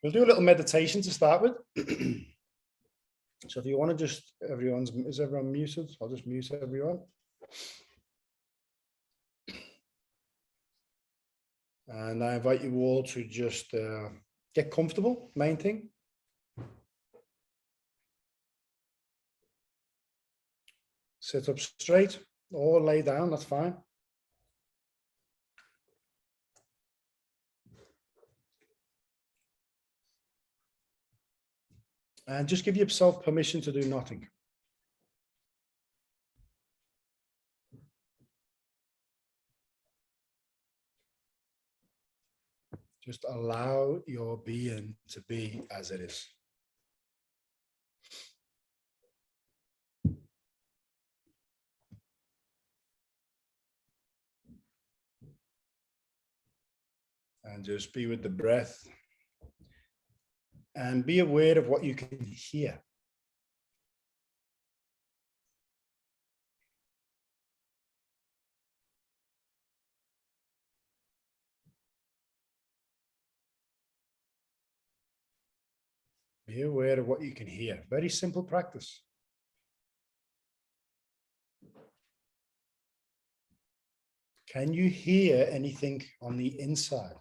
We'll do a little meditation to start with. So if you want to just, is everyone muted? I'll just mute everyone. And I invite you all to just get comfortable, main thing. Sit up straight or lay down, that's fine. And just give yourself permission to do nothing. Just allow your being to be as it is. And just be with the breath. And be aware of what you can hear. Be aware of what you can hear. Very simple practice. Can you hear anything on the inside?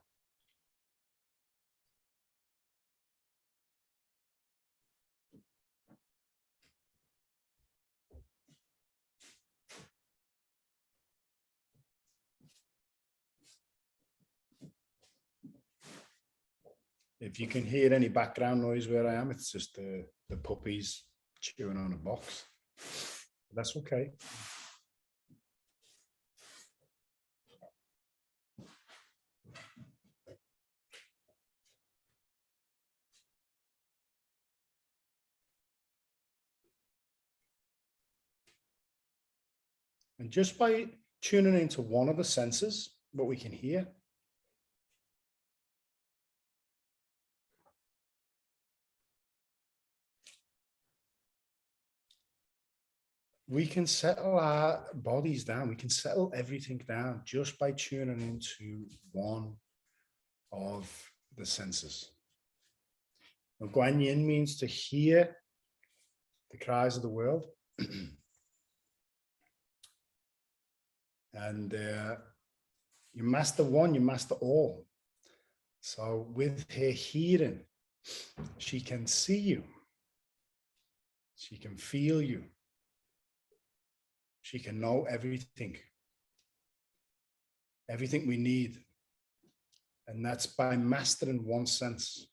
If you can hear any background noise where I am, it's just the puppies chewing on a box. That's okay. And just by tuning into one of the senses, what we can hear, we can settle our bodies down. We can settle everything down just by tuning into one of the senses. Now, Guan Yin means to hear the cries of the world. And you master one, you master all. So with her hearing, she can see you. She can feel you. She can know everything. Everything we need. And that's by mastering one sense.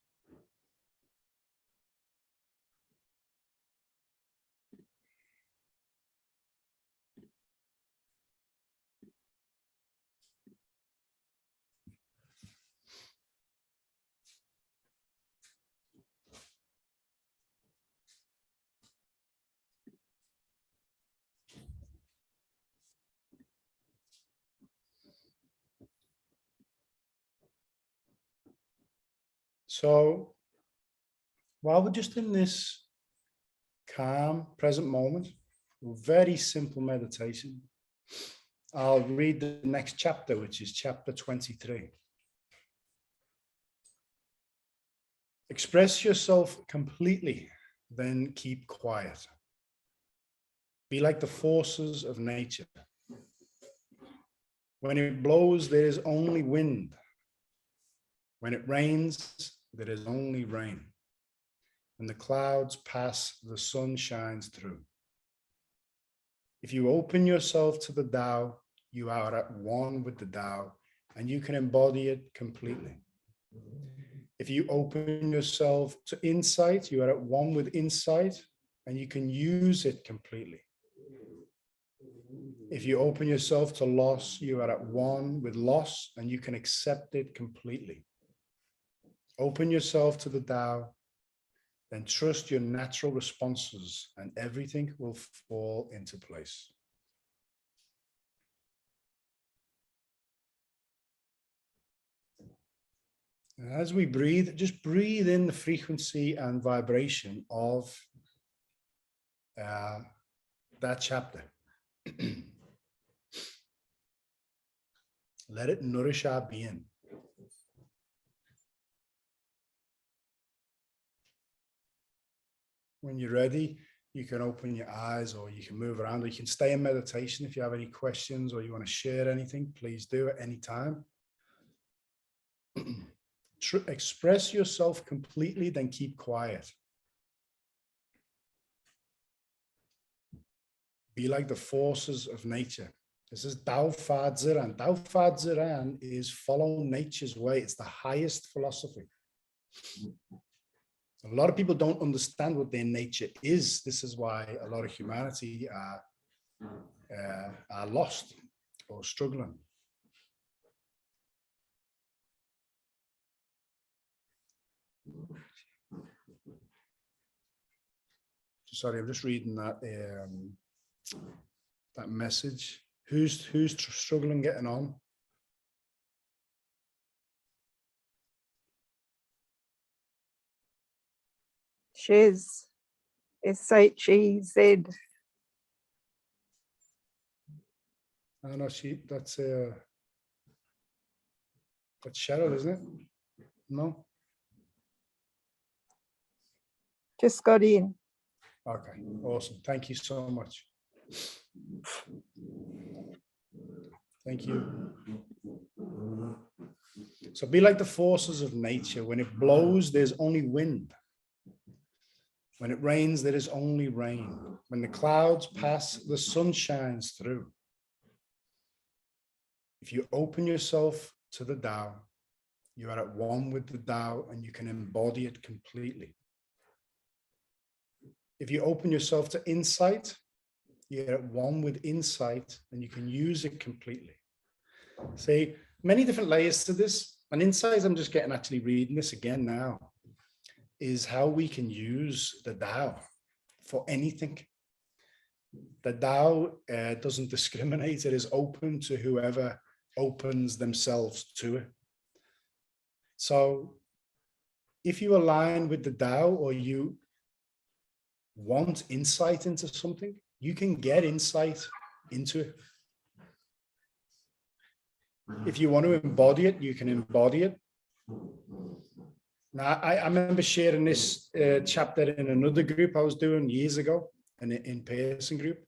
So while we're just in this calm, present moment, very simple meditation, I'll read the next chapter, which is chapter 23. Express yourself completely, then keep quiet. Be like the forces of nature. When it blows, there is only wind. When it rains, there is only rain. When the clouds pass, the sun shines through. If you open yourself to the Tao, you are at one with the Tao, and you can embody it completely. If you open yourself to insight, you are at one with insight, and you can use it completely. If you open yourself to loss, you are at one with loss, and you can accept it completely. Open yourself to the Tao, then trust your natural responses, and everything will fall into place. And as we breathe, just breathe in the frequency and vibration of that chapter. Let it nourish our being. when you're ready, you can open your eyes, or you can move around, or you can stay in meditation. If you have any questions or you want to share anything, please do at any time. Express yourself completely, then keep quiet. Be like the forces of nature. This is Tao Te Ching. Tao Te Ching is follow nature's way. It's the highest philosophy. A lot of people don't understand what their nature is. This is why a lot of humanity are lost or struggling. Sorry, I'm just reading that that message. Who's struggling getting on? Shiz. S-H-E-Z. I know that's Cheryl, isn't it? No? Just got in. Okay, awesome. Thank you so much. Thank you. So be like the forces of nature. When it blows, there's only wind. When it rains, there is only rain. When the clouds pass, the sun shines through. If you open yourself to the Tao, you are at one with the Tao and you can embody it completely. If you open yourself to insight, you're at one with insight and you can use it completely. See, many different layers to this. And insight, I'm just getting actually reading this again now, is how we can use the Tao for anything. The Tao doesn't discriminate. It is open to whoever opens themselves to it. So if you align with the Tao, or you want insight into something, you can get insight into it. If you want to embody it, you can embody it. Now, I remember sharing this chapter in another group I was doing years ago, an in-person group.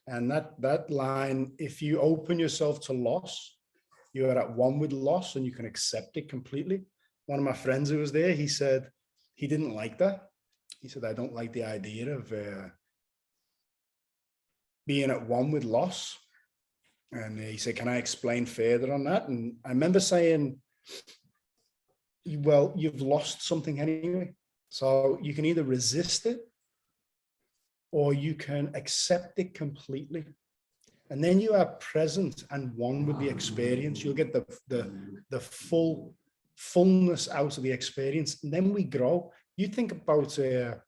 And that line, if you open yourself to loss, you are at one with loss and you can accept it completely. One of my friends who was there, he said he didn't like that. He said, I don't like the idea of being at one with loss. And he said, can I explain further on that? And I remember saying, well, you've lost something anyway. So you can either resist it or you can accept it completely. And then you are present and one with the experience. You'll get the fullness out of the experience. And then we grow. You think about a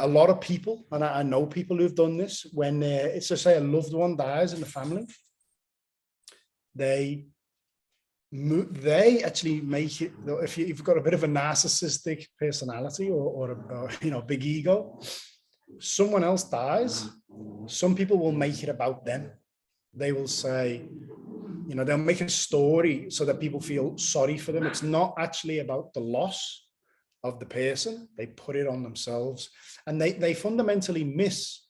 lot of people, and I know people who've done this, when it's to say a loved one dies in the family, they actually make it, if you've got a bit of a narcissistic personality or a big ego, someone else dies, some people will make it about them. They will say, they'll make a story so that people feel sorry for them. It's not actually about the loss of the person. They put it on themselves, and they fundamentally miss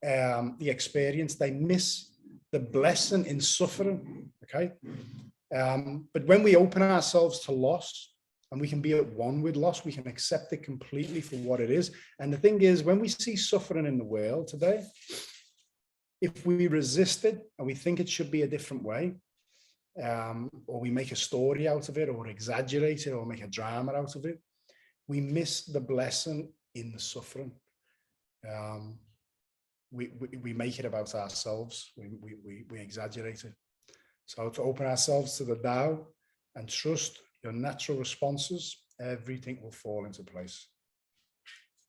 the experience. They miss the blessing in suffering. Okay. But when we open ourselves to loss and we can be at one with loss, we can accept it completely for what it is. And the thing is, when we see suffering in the world today, if we resist it and we think it should be a different way, or we make a story out of it, or exaggerate it, or make a drama out of it, we miss the blessing in the suffering. We make it about ourselves. We exaggerate it. So to open ourselves to the Tao and trust your natural responses, everything will fall into place.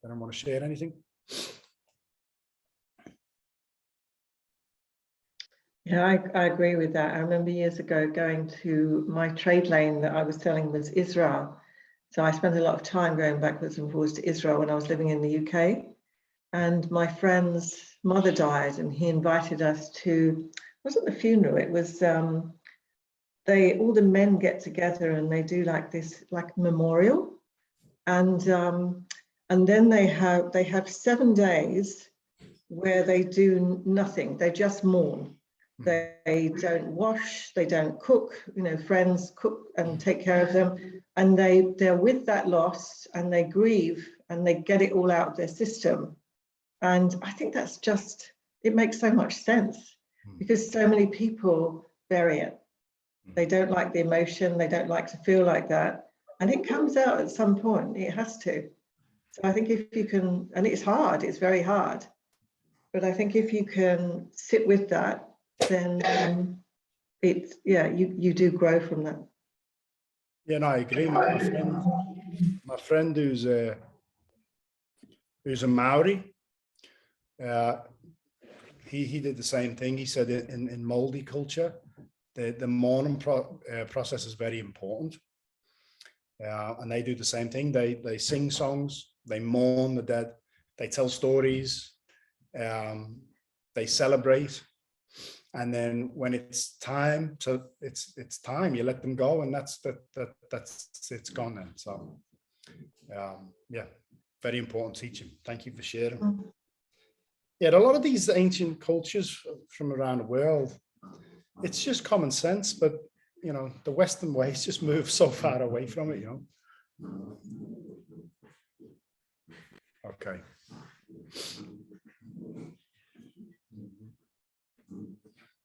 Anyone want to share anything? Yeah, I agree with that. I remember years ago going to my trade lane that I was selling was Israel. So I spent a lot of time going backwards and forwards to Israel when I was living in the UK. And my friend's mother died, and he invited us to, it wasn't the funeral, it was all the men get together and they do like this, like memorial. And then they have 7 days where they do nothing. They just mourn. They don't wash, they don't cook, you know, friends cook and take care of them. And they're with that loss and they grieve and they get it all out of their system. And I think that's just, it makes so much sense because so many people bury it. They don't like the emotion, they don't like to feel like that. And it comes out at some point, it has to. So I think if you can, and it's hard, it's very hard. But I think if you can sit with that, then it's, yeah, you do grow from that. Yeah, no, I agree. My friend who's a Maori, he did the same thing. He said in Māori culture, the mourning process is very important. And they do the same thing. They sing songs, they mourn the dead, they tell stories, they celebrate. And then when it's time to, it's time, you let them go, and that's it's gone then. So yeah, very important teaching. Thank you for sharing. Yeah, a lot of these ancient cultures from around the world, it's just common sense, but you know, the Western ways just move so far away from it, you know. Okay.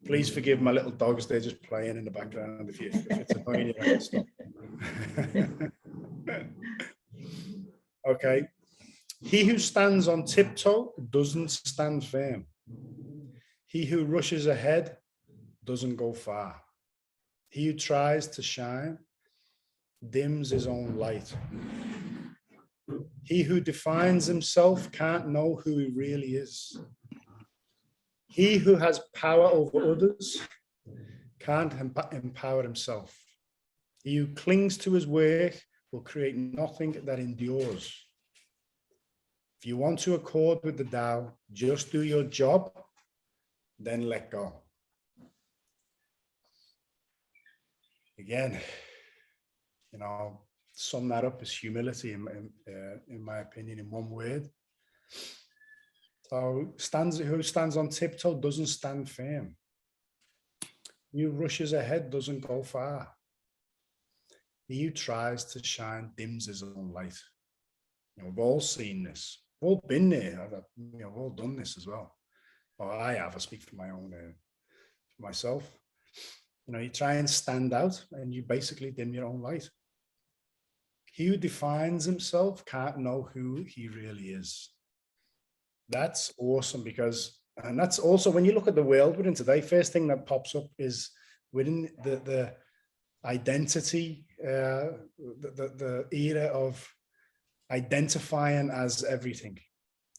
Please forgive my little dogs, they're just playing in the background. If it's annoying you, I can stop. Okay. He who stands on tiptoe doesn't stand firm. He who rushes ahead doesn't go far. He who tries to shine dims his own light. He who defines himself can't know who he really is. He who has power over others can't empower himself. He who clings to his work will create nothing that endures. If you want to accord with the Tao, just do your job, then let go. Again, you know, sum that up as humility, in my opinion, in one word. So who stands on tiptoe doesn't stand firm. He who rushes ahead doesn't go far. He who tries to shine dims his own light. You know, we've all seen this. We've all been there. You know, we've all done this as well. Or I have. I speak for my own, for myself. You know, you try and stand out, and you basically dim your own light. He who defines himself can't know who he really is. That's awesome, because, and that's also when you look at the world we're in today, first thing that pops up is within the identity, the era of identifying as everything.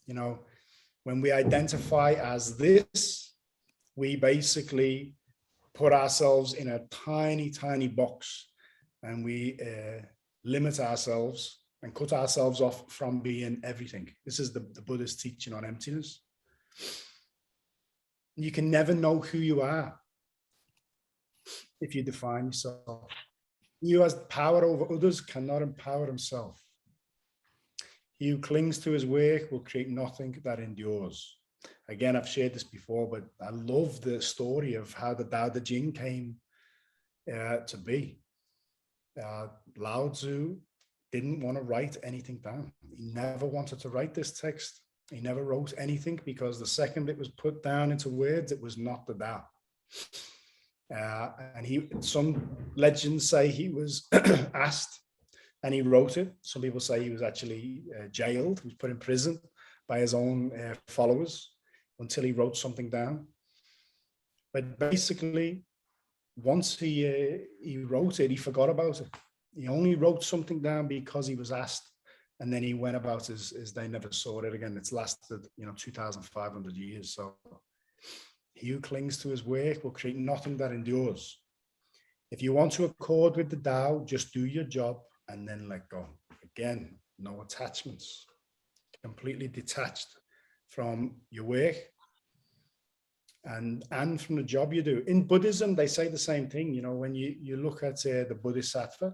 You know, when we identify as this, we basically put ourselves in a tiny, tiny box, and we limit ourselves and cut ourselves off from being everything. This is the Buddhist teaching on emptiness. You can never know who you are if you define yourself. He who has power over others cannot empower himself. He who clings to his work will create nothing that endures. Again, I've shared this before, but I love the story of how the Tao Te Ching came to be. Lao Tzu didn't want to write anything down. He never wanted to write this text. He never wrote anything, because the second it was put down into words, it was not the Tao. And some legends say he was asked and he wrote it. Some people say he was actually jailed, he was put in prison by his own followers until he wrote something down. But basically, once he wrote it, he forgot about it. He only wrote something down because he was asked, and then he went about his they never saw it again. It's lasted, 2,500 years. So he who clings to his work will create nothing that endures. If you want to accord with the Tao, just do your job and then let go. Again, no attachments. Completely detached from your work and from the job you do. In Buddhism, they say the same thing. When you look at the Bodhisattva,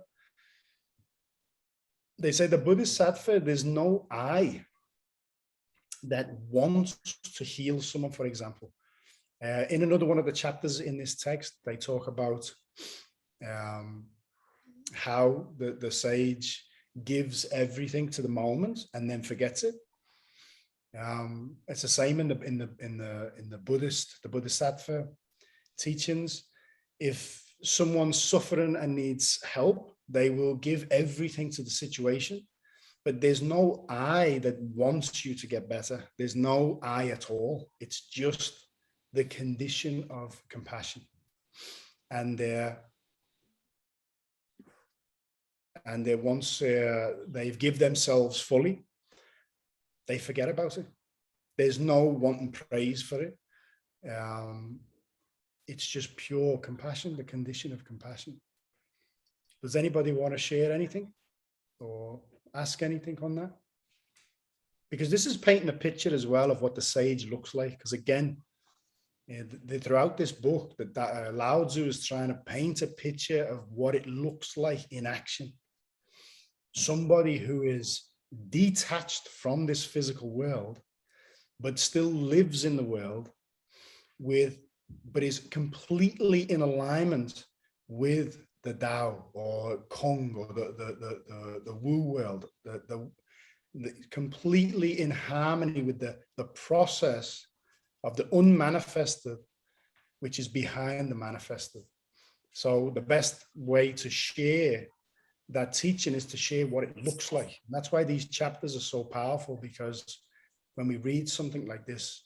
they say the Bodhisattva, there's no I that wants to heal someone, for example. In another one of the chapters in this text, they talk about how the sage gives everything to the moment and then forgets it. It's the same in the Bodhisattva teachings. If someone's suffering and needs help, they will give everything to the situation, but there's no I that wants you to get better. There's no I at all. It's just the condition of compassion. And once they've give themselves fully, they forget about it. There's no wanting praise for it. It's just pure compassion, the condition of compassion. Does anybody want to share anything or ask anything on that? Because this is painting a picture as well of what the sage looks like. Because again, throughout this book, that Lao Tzu is trying to paint a picture of what it looks like in action. Somebody who is detached from this physical world, but still lives in the world but is completely in alignment with the Tao or Kong or the Wu world, completely in harmony with the process of the unmanifested, which is behind the manifested. So the best way to share that teaching is to share what it looks like. And that's why these chapters are so powerful, because when we read something like this,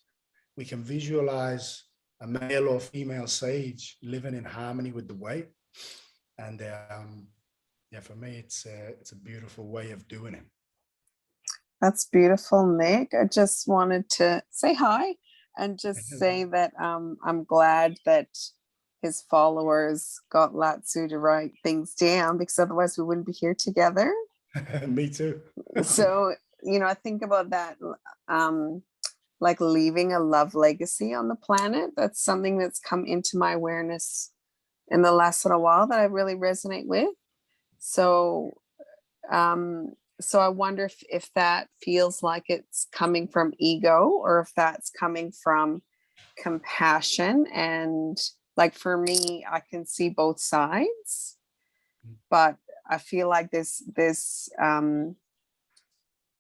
we can visualize a male or female sage living in harmony with the way. And yeah, for me, it's a beautiful way of doing it. That's beautiful, Nick. I just wanted to say hi and just say that I'm glad that his followers got Lao Tzu to write things down, because otherwise we wouldn't be here together. Me too. So, I think about that, like leaving a love legacy on the planet. That's something that's come into my awareness in the last little while that I really resonate with. So I wonder if that feels like it's coming from ego, or if that's coming from compassion. And like for me, I can see both sides, but I feel like this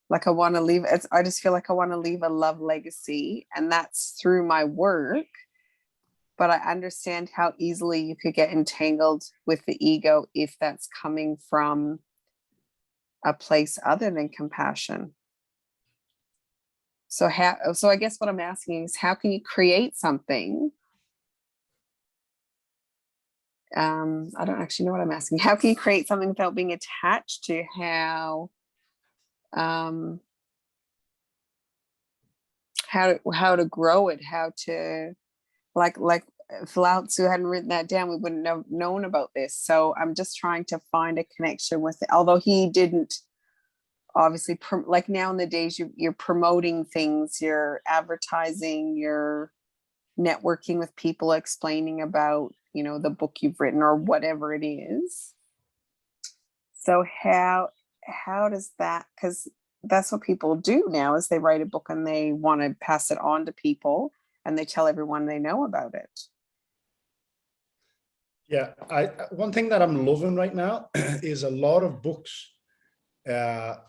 like I want to leave it. I just feel like I want to leave a love legacy, and that's through my work. But I understand how easily you could get entangled with the ego if that's coming from a place other than compassion. So I guess what I'm asking is, how can you create something? I don't actually know what I'm asking. How can you create something without being attached to how to grow it, how to like if Lao Tzu hadn't written that down, we wouldn't have known about this. So I'm just trying to find a connection with it, although he didn't obviously like now in the days you're promoting things, you're advertising, you're networking with people, explaining about the book you've written or whatever it is. So how does that, because that's what people do now, is they write a book and they want to pass it on to people and they tell everyone they know about it. Yeah, one thing that I'm loving right now is a lot of books that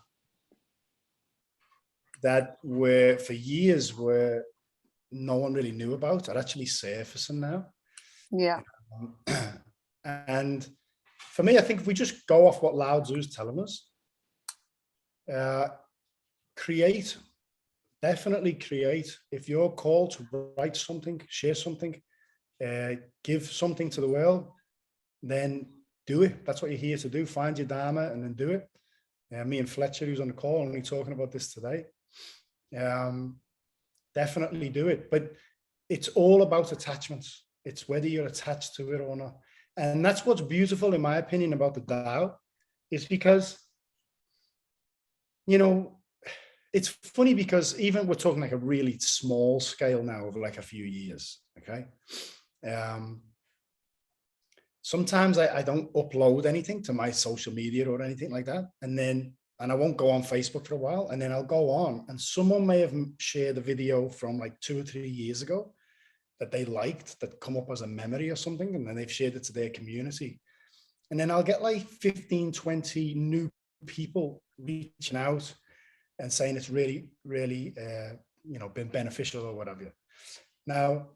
were for years where no one really knew about are actually surfacing now. Yeah. And for me, I think if we just go off what Lao Tzu is telling us, definitely create. If you're called to write something, share something, give something to the world, then do it. That's what you're here to do. Find your Dharma and then do it. Me and Fletcher, who's on the call, only talking about this today. Definitely do it. But it's all about attachments. It's whether you're attached to it or not. And that's what's beautiful, in my opinion, about the Tao, is because, it's funny because even we're talking like a really small scale now over like a few years. Okay. Sometimes I don't upload anything to my social media or anything like that. And then and I won't go on Facebook for a while, and then I'll go on, and someone may have shared a video from like 2 or 3 years ago that they liked, that come up as a memory or something, and then they've shared it to their community. And then I'll get like 15, 20 new people reaching out and saying it's really, really, been beneficial or whatever. Now,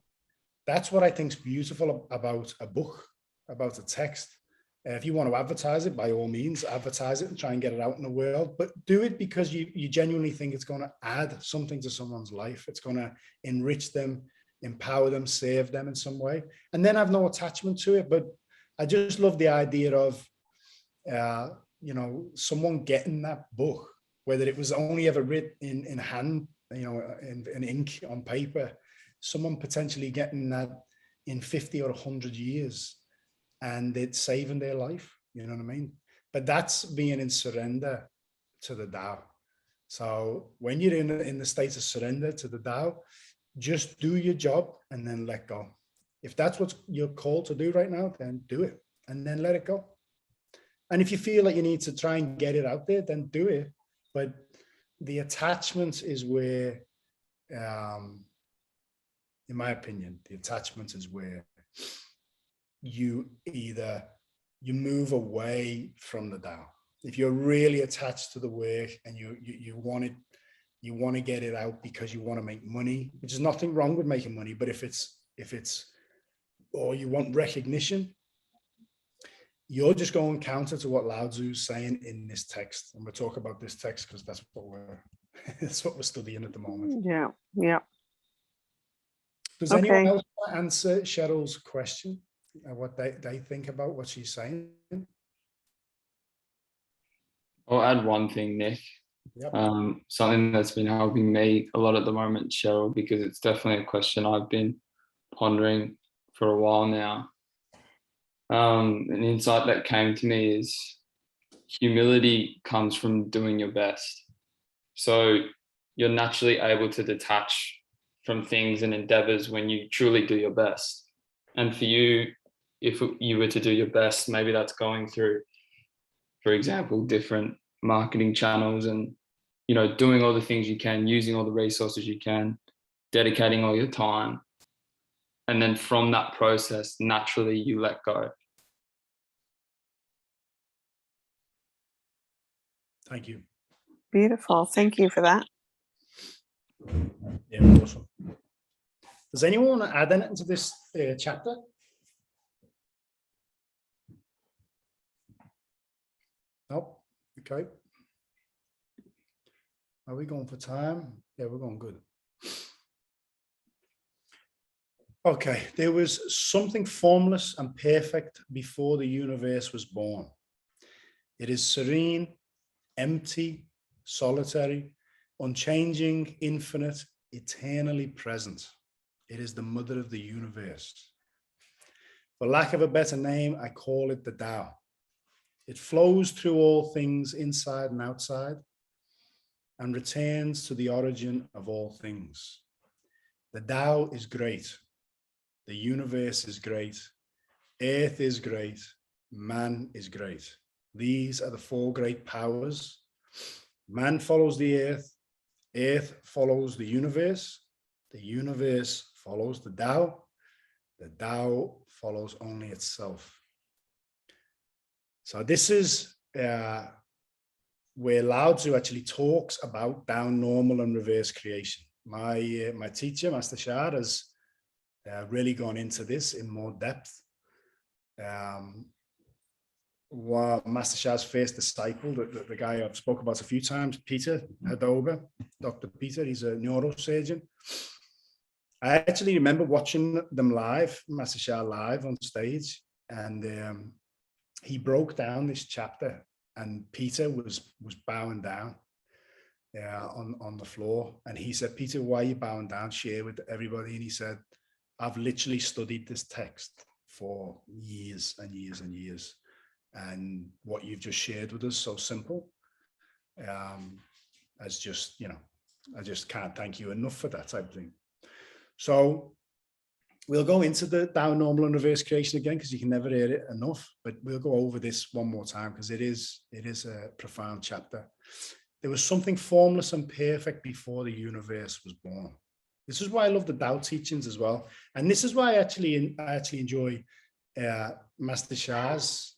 that's what I think is beautiful about a book, about a text. If you want to advertise it, by all means, advertise it and try and get it out in the world, but do it because you genuinely think it's going to add something to someone's life. It's going to enrich them, empower them, save them in some way, and then have no attachment to it. But I just love the idea of, someone getting that book, whether it was only ever written in hand, in ink on paper, someone potentially getting that in 50 or 100 years, and it's saving their life. You know what I mean? But that's being in surrender to the Tao. So when you're in the state of surrender to the Tao, just do your job and then let go. If that's what you're called to do right now, then do it and then let it go. And if you feel like you need to try and get it out there, then do it. But the attachment is where, in my opinion, the attachment is where you move away from the Tao. If you're really attached to the work and you want to get it out because you want to make money, which is nothing wrong with making money, but if it's or you want recognition, you're just going counter to what Lao Tzu's saying in this text. And we'll talk about this text because that's what we're studying at the moment. Yeah. Does anyone else answer Cheryl's question? What they think about what she's saying? I'll add one thing, Nick. Yep. Something that's been helping me a lot at the moment, Cheryl, because it's definitely a question I've been pondering for a while now. An insight that came to me is humility comes from doing your best. So you're naturally able to detach from things and endeavors when you truly do your best. And for you, if you were to do your best, maybe that's going through, for example, different marketing channels and, doing all the things you can, using all the resources you can, dedicating all your time. And then from that process, naturally you let go. Thank you. Beautiful. Thank you for that. Yeah, awesome. Does anyone want to add anything to this chapter? Nope. Okay. Are we going for time? Yeah, we're going good. Okay, there was something formless and perfect before the universe was born. It is serene, empty, solitary, unchanging, infinite, eternally present. It is the mother of the universe. For lack of a better name, I call it the Tao. It flows through all things inside and outside and returns to the origin of all things. The Tao is great. The universe is great. Earth is great. Man is great. These are the four great powers. Man follows the earth. Earth follows the universe follows the Tao follows only itself. So this is where Lao Tzu actually talks about down, normal, and reverse creation. My teacher, Master Shah, has really gone into this in more depth. Master Shah's first disciple, the guy I've spoken about a few times, Peter Hadoga, Dr. Peter, he's a neurosurgeon. I actually remember watching them live, Master Shah live on stage, and he broke down this chapter, and Peter was bowing down on the floor, and he said, "Peter, why are you bowing down? Share with everybody." And he said, "I've literally studied this text for years and years and years, and what you've just shared with us, so simple, as just, I just can't thank you enough for that," type of thing. So We'll go into the Tao normal and reverse creation again because you can never hear it enough, but we'll go over this one more time because it is a profound chapter. There was something formless and perfect before the universe was born. This is why I love the Tao teachings as well. And this is why I actually enjoy Master Sha's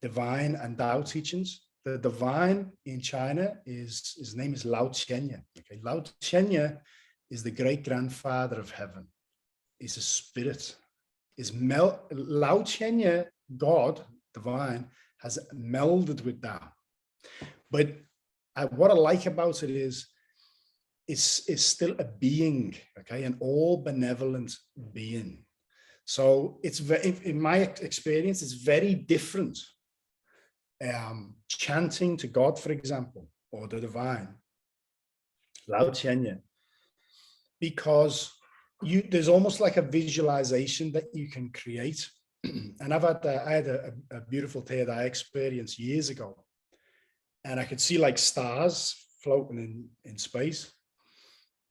divine and Tao teachings. The divine in China his name is Lao Tianye. Okay, Lao Tianye is the great grandfather of heaven. He's a spirit. Lao Tianye, God, divine, has melded with Tao. But what I like about it is it's still a being, okay, an all benevolent being. So it's in my experience, it's very different. Chanting to God, for example, or the divine, Lao Tianye, because there's almost like a visualization that you can create. And I had a beautiful third eye experience years ago, and I could see like stars floating in space,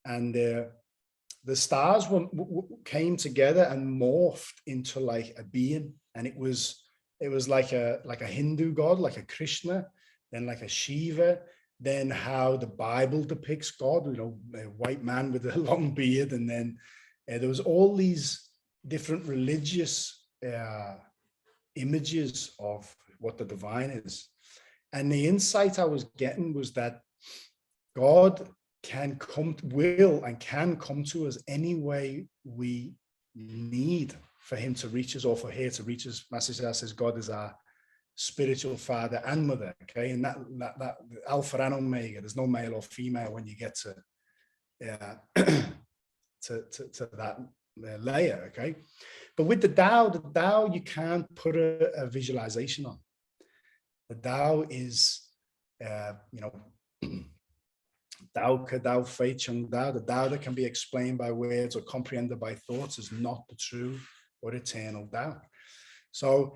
and the stars came together and morphed into like a being, and it was like a Hindu god, like a Krishna, then like a Shiva, then how the Bible depicts God, you know, a white man with a long beard, and then there was all these different religious images of what the divine is. And the insight I was getting was that God can come to us any way we need for him to reach us, or for her to reach us. Master says God is our spiritual father and mother, okay? And that alpha and omega, there's no male or female when you get to that layer, okay? But with the Tao, you can't put a visualization on. The Tao is, you know, Tao Ke Tao Fei Chung Tao, the Tao that can be explained by words or comprehended by thoughts is not the true or eternal Tao. So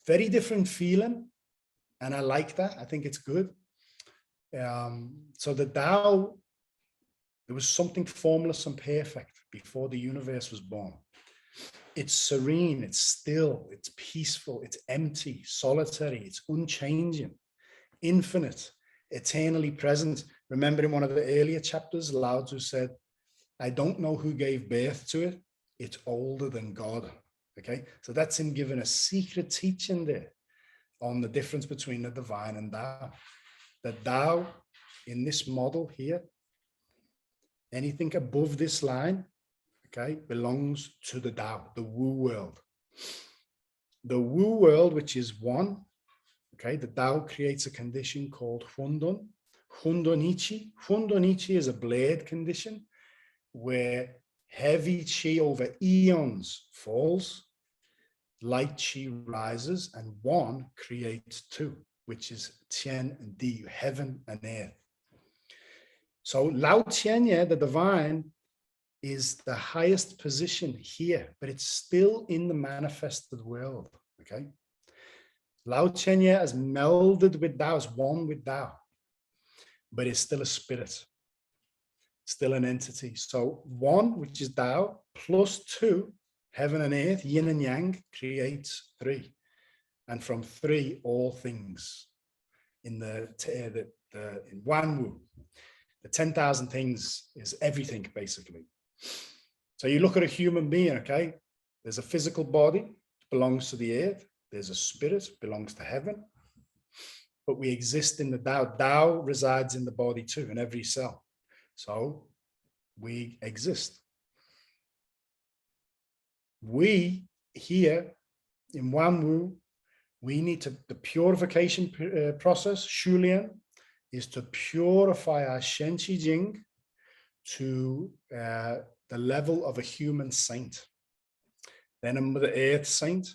very different feeling, and I like that. I think it's good. So the Tao, there was something formless and perfect before the universe was born. It's serene, it's still, it's peaceful, it's empty, solitary, it's unchanging, infinite, eternally present. Remember in one of the earlier chapters, Lao Tzu said, I don't know who gave birth to it. It's older than God. Okay, so that's him giving a secret teaching there on the difference between the divine and Tao. The Tao in this model here, anything above this line, okay, belongs to the Tao, the Wu world. The Wu world, which is one, okay, the Tao creates a condition called Hundun. Hundonichi. Hundonichi is a blade condition where heavy chi over eons falls, light chi rises, and one creates two, which is Tian and Di, heaven and earth. So Lao Tianye, the divine, is the highest position here, but it's still in the manifested world, okay? Lao Tianye has melded with Tao, is one with Tao, but it's still a spirit, still an entity. So one, which is Tao, plus two, heaven and earth, yin and yang, creates three. And from three, all things. In in Wanwu, the 10,000 things is everything, basically. So you look at a human being, okay? There's a physical body, belongs to the earth. There's a spirit, belongs to heaven. But we exist in the Tao. Tao resides in the body too, in every cell. So we exist. We here in Wanwu, we need to, the purification process, Shulian, is to purify our Shanti Jing to the level of a human saint, then a Mother Earth saint,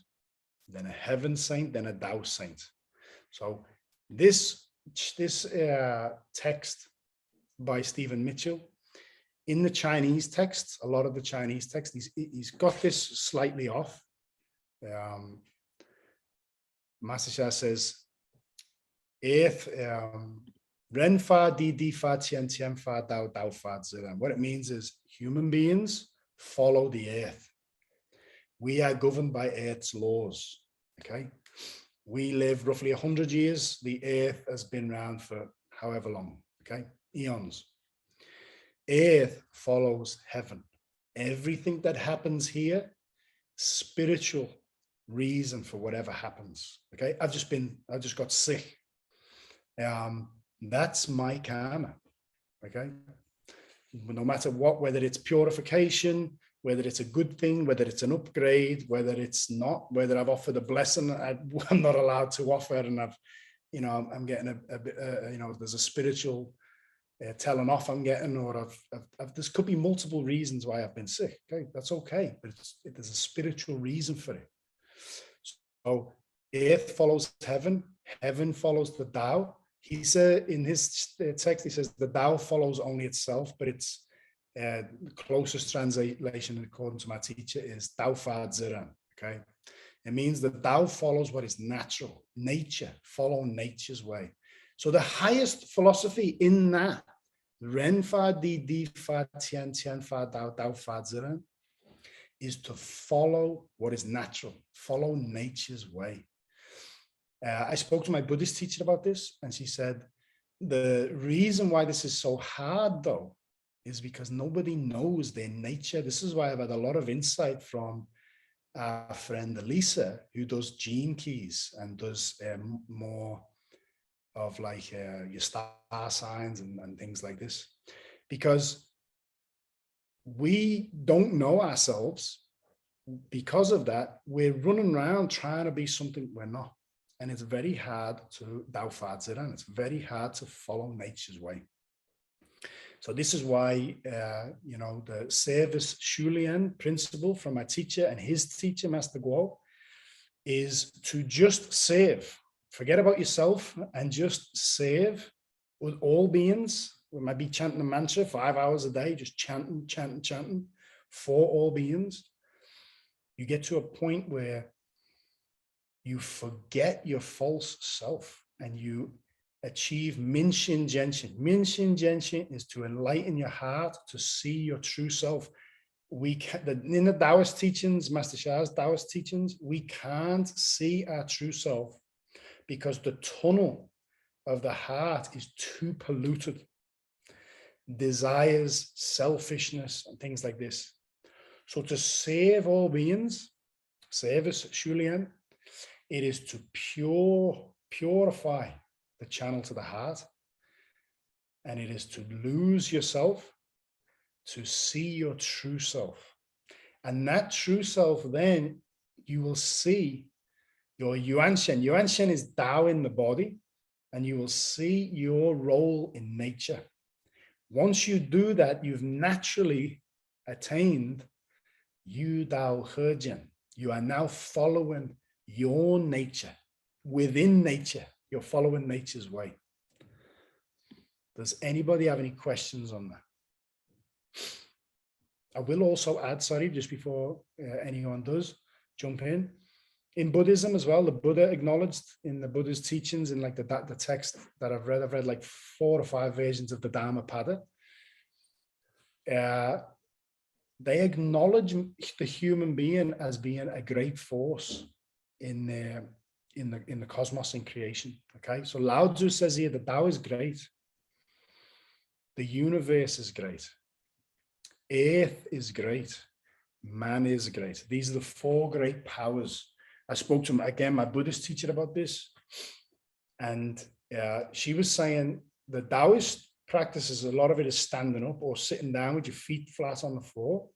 then a heaven saint, then a Tao saint. So this text by Stephen Mitchell, in the Chinese text, a lot of the Chinese text, he's got this slightly off. Master Sha says, earth, Ren fa di di fa tian tian fa dao dao fa ziran. What it means is human beings follow the earth. We are governed by earth's laws. Okay. We live roughly 100 years. The earth has been around for however long. Okay. Eons. Earth follows heaven. Everything that happens here, spiritual reason for whatever happens. Okay. I just got sick. That's my karma. Okay. No matter what, whether it's purification, whether it's a good thing, whether it's an upgrade, whether it's not, whether I've offered a blessing I'm not allowed to offer, and I'm getting there's a spiritual telling off I'm getting, or this could be multiple reasons why I've been sick. Okay, that's okay, but there's a spiritual reason for it. So earth follows heaven, heaven follows the Tao. He said in his text, he says the Tao follows only itself, but it's the closest translation according to my teacher is Tao Fa Ziran. Okay, it means the Tao follows what is natural, nature, follow nature's way. So the highest philosophy in that Ren Fa Di Di Fa Tian Tian Fa Dao Dao Fa Ziran is to follow what is natural, follow nature's way. I spoke to my Buddhist teacher about this, and she said, the reason why this is so hard, though, is because nobody knows their nature. This is why I've had a lot of insight from our friend Elisa, who does gene keys and does more of like your star signs and things like this. Because we don't know ourselves. Because of that, we're running around trying to be something we're not. And it's very hard to Dao Fa Ziran. It's very hard to follow nature's way. So this is why, the service Shulian principle from my teacher and his teacher, Master Guo, is to just serve. Forget about yourself and just serve with all beings. We might be chanting a mantra 5 hours a day, just chanting for all beings. You get to a point where you forget your false self and you achieve Minshin Genshin. Minshin Genshin is to enlighten your heart, to see your true self. In the Taoist teachings, Master Sha's Taoist teachings, we can't see our true self because the tunnel of the heart is too polluted. Desires, selfishness, and things like this. So to save all beings, service Shulian, it is to purify the channel to the heart, and it is to lose yourself to see your true self. And that true self, then you will see your Yuanshen. Yuanshen is Tao in the body, and you will see your role in nature. Once you do that, you've naturally attained Yu Dao Hejian. You are now following your nature. Within nature, you're following nature's way. Does anybody have any questions on that? I will also add, sorry, just before anyone does jump in Buddhism as well, the Buddha acknowledged in the Buddha's teachings, in like the text that I've read like 4 or 5 versions of the Dhammapada. They acknowledge the human being as being a great force in the cosmos, in creation. Okay, so Lao Tzu says here the Tao is great, the universe is great, Earth is great, man is great. These are the 4 great powers. I spoke to my Buddhist teacher about this, and she was saying the Taoist practices, a lot of it is standing up or sitting down with your feet flat on the floor.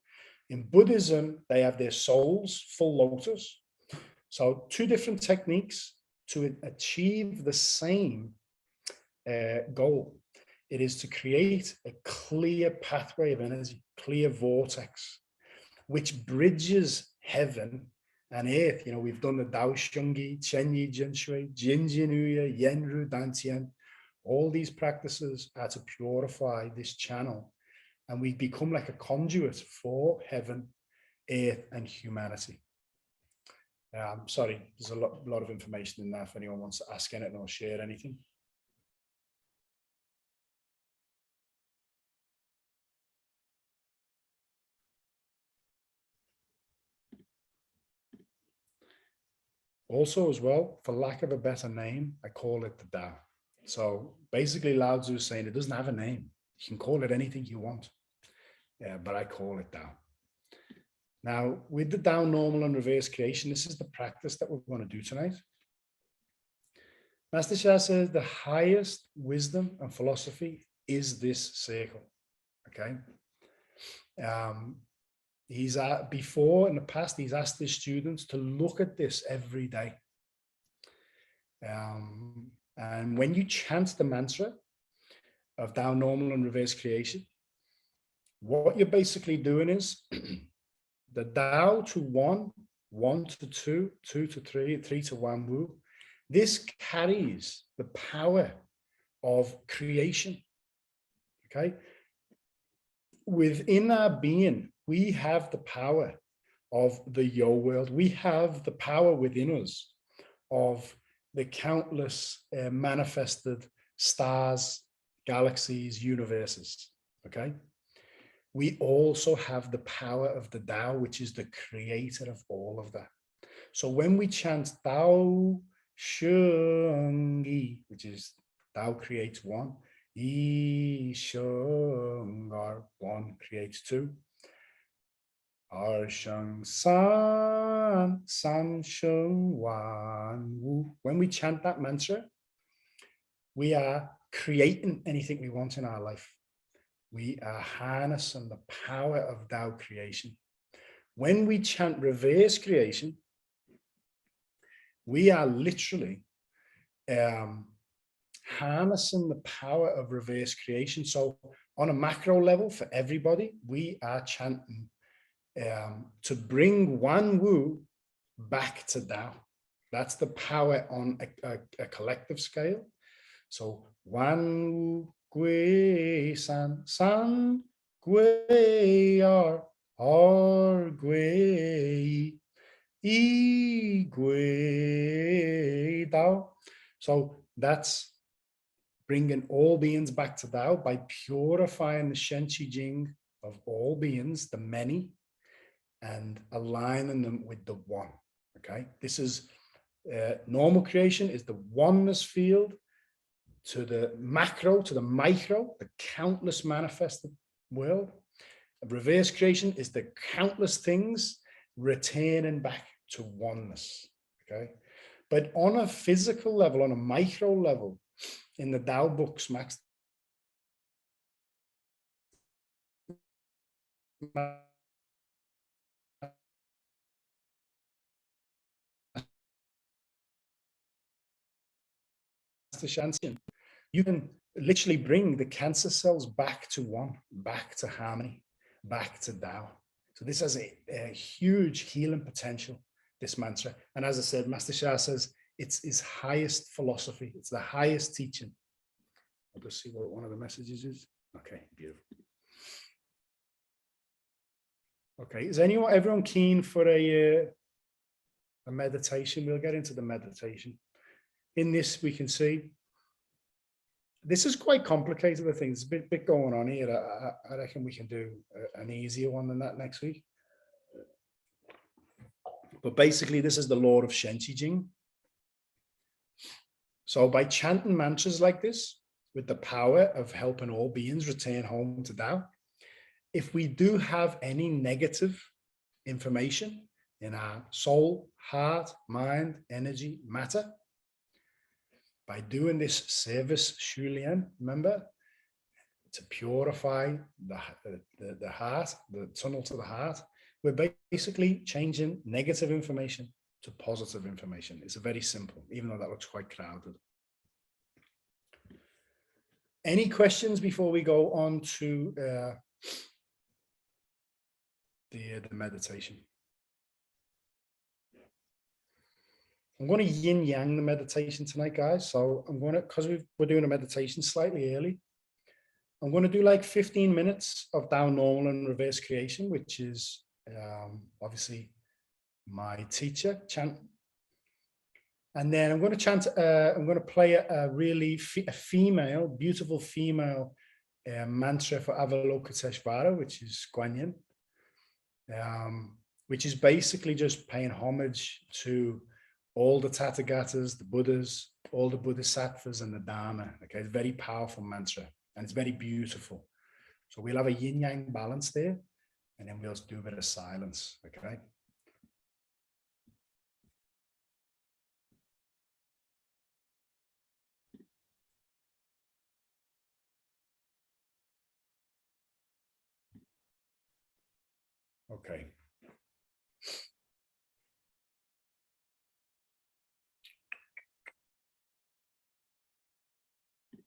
In Buddhism, they have their souls full lotus. So 2 different techniques to achieve the same goal. It is to create a clear pathway of energy, clear vortex, which bridges heaven and earth. We've done the Dao Shungi, Chenyi Jinshui, Jinjinuya, Yenru Dantian. All these practices are to purify this channel, and we become like a conduit for heaven, earth, and humanity. Sorry, there's a lot of information in there if anyone wants to ask anything or share anything. Also as well, for lack of a better name, I call it the Tao. So basically Lao Tzu is saying it doesn't have a name. You can call it anything you want, but I call it Tao. Now, with the Tao normal and reverse creation, this is the practice that we're going to do tonight. Master Sha says the highest wisdom and philosophy is this circle. Okay. He's before in the past, he's asked his students to look at this every day. And when you chant the mantra of Tao normal and reverse creation, what you're basically doing is the Tao to one, one to two, two to three, three to one wu. This carries the power of creation. Okay. Within our being, we have the power of the yo world. We have the power within us of the countless manifested stars, galaxies, universes. Okay. We also have the power of the Tao, which is the creator of all of that. So when we chant Tao Sheng, which is Tao creates one, Yi Sheng, or one creates two, Ar Sheng San, San Sheng Wan Wu. When we chant that mantra, we are creating anything we want in our life. We are harnessing the power of Tao creation. When we chant reverse creation, we are literally harnessing the power of reverse creation. So on a macro level for everybody, we are chanting to bring one wu back to Tao. That's the power on a collective scale. So one wu gui san, san gui ar gui yi gui Tao. So that's bringing all beings back to Tao by purifying the Shanti Jing of all beings, the many, and aligning them with the one. Okay, this is normal creation is the oneness field to the macro, to the micro, the countless manifested world. Reverse creation is the countless things returning back to oneness. Okay, but on a physical level, on a micro level, in the Tao books, Master Shanti, you can literally bring the cancer cells back to one, back to harmony, back to Tao. So this has a huge healing potential, this mantra. And as I said, Master Sha says it's his highest philosophy. It's the highest teaching. I'll just see what one of the messages is. Okay, beautiful. Okay, is everyone keen for a meditation? We'll get into the meditation. In this, we can see this is quite complicated. I think there's a bit going on here. I reckon we can do an easier one than that next week. But basically, this is the law of Shanti Jing. So by chanting mantras like this, with the power of helping all beings return home to Tao, if we do have any negative information in our soul, heart, mind, energy, matter, by doing this service Shulian, remember, to purify the heart, the tunnel to the heart, we're basically changing negative information to positive information. It's very simple, even though that looks quite crowded. Any questions before we go on to the meditation? I'm going to yin yang the meditation tonight, guys. So I'm going to, because we're doing a meditation slightly early, I'm going to do like 15 minutes of Tao normal and reverse creation, which is obviously my teacher chant. And then I'm going to chant, I'm going to play a really female, beautiful female mantra for Avalokiteshvara, which is Guanyin, which is basically just paying homage to all the Tathagatas, the Buddhas, all the Bodhisattvas and the Dharma. Okay, it's a very powerful mantra and it's very beautiful. So we'll have a yin yang balance there, and then we'll do a bit of silence. Okay. Okay.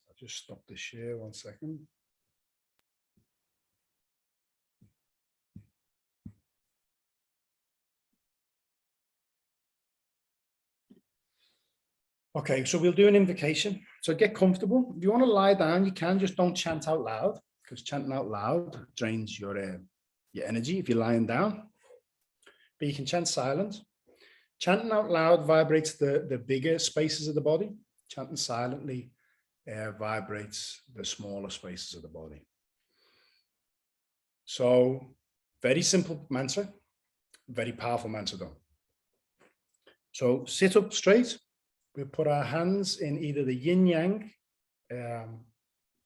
I'll just stop the share 1 second. Okay, so we'll do an invocation. So get comfortable. If you want to lie down, you can, just don't chant out loud, because chanting out loud drains your energy if you're lying down. But you can chant silent. Chanting out loud vibrates the bigger spaces of the body. Chanting silently vibrates the smaller spaces of the body. So very simple mantra, very powerful mantra though. So sit up straight. We put our hands in either the yin yang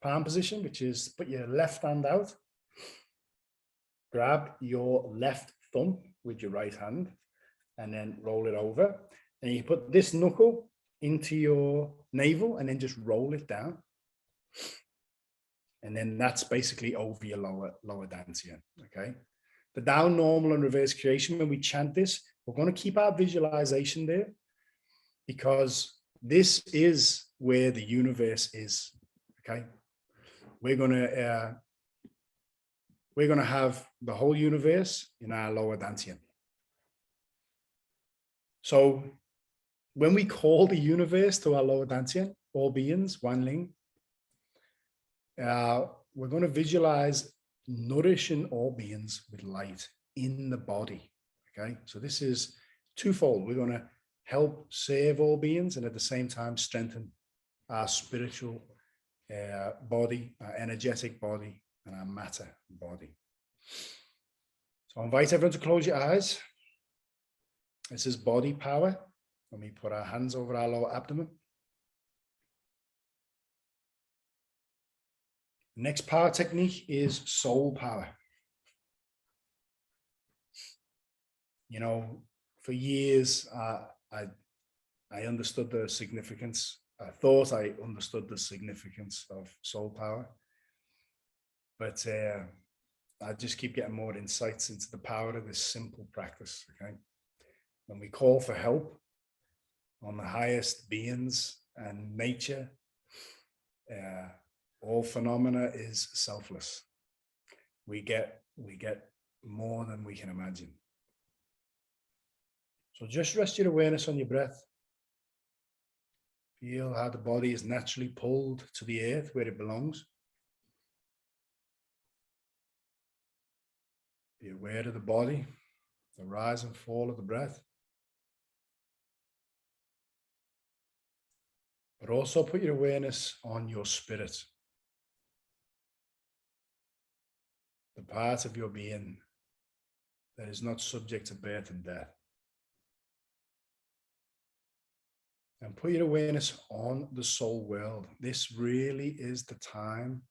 palm position, which is put your left hand out, grab your left thumb with your right hand, and then roll it over. And you put this knuckle into your navel and then just roll it down. And then that's basically over your lower dantian. Okay. The down, normal, and reverse creation, when we chant this, we're going to keep our visualization there, because this is where the universe is. Okay. We're going to have the whole universe in our lower dantian. So when we call the universe to our lower dantian, all beings, Wanling, we're going to visualize nourishing all beings with light in the body. Okay, so this is twofold. We're going to help serve all beings and at the same time strengthen our spiritual body, our energetic body, and our matter body. So I invite everyone to close your eyes. This is body power. When we put our hands over our lower abdomen. The next power technique is soul power. You know, for years, I understood the significance. I thought I understood the significance of soul power, but I just keep getting more insights into the power of this simple practice. Okay, when we call for help on the highest beings and nature, all phenomena is selfless. We get more than we can imagine. So just rest your awareness on your breath. Feel how the body is naturally pulled to the earth where it belongs. Be aware of the body, the rise and fall of the breath. But also put your awareness on your spirit. The part of your being that is not subject to birth and death. And put your awareness on the soul world. This really is the time